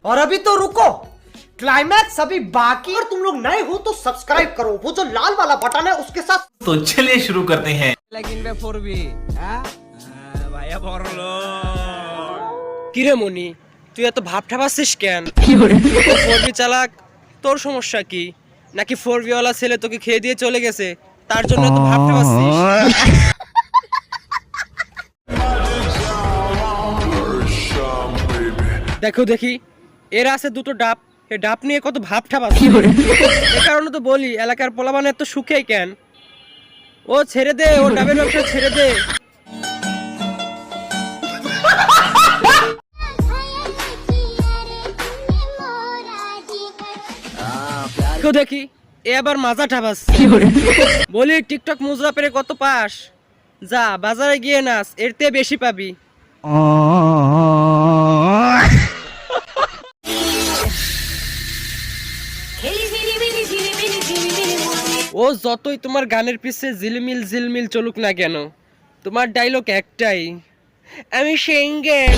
और अभी तो रुको, क्लाइमैक्स अभी बाकी। और तुम लोग नए हो तो सब्सक्राइब करो, वो जो लाल वाला बटन है उसके साथ। तो चलिए शुरू करते हैं। लेकिन वे 4B ভাইয়া বড়লো কিরে মনি, তুই এত ভাব ঠাবাসিস কেন? 4B চালাক, তোর সমস্যা কি? নাকি 4B ওয়ালা ছেলে তোকে খেয়ে দিয়ে চলে গেছে তার জন্য এত ভাব ঠাবাসিস? দেখো দেখি, এর আছে দুটো ডাব, এই ডাব নিয়ে কত ভাব ঠাবাসিস। এই কারণে তো বলি এলাকার পোলাপান এত সুখে কেন? ও ছেড়ে দে, ও ডাবের ব্যবসা ছেড়ে দে। কেউ দেখি এ আবার মাজা ঠাবাস। বলি টিকটক মুজরা পেরে কত পাস? যা বাজারে গিয়ে নাচ, এর থেকে বেশি পাবি। ও যতই তোমার গানের পিছে ঝিলমিল ঝিলমিল চলুক না কেন, তোমার ডায়লগ একটাই, আমি সিঙ্গেল।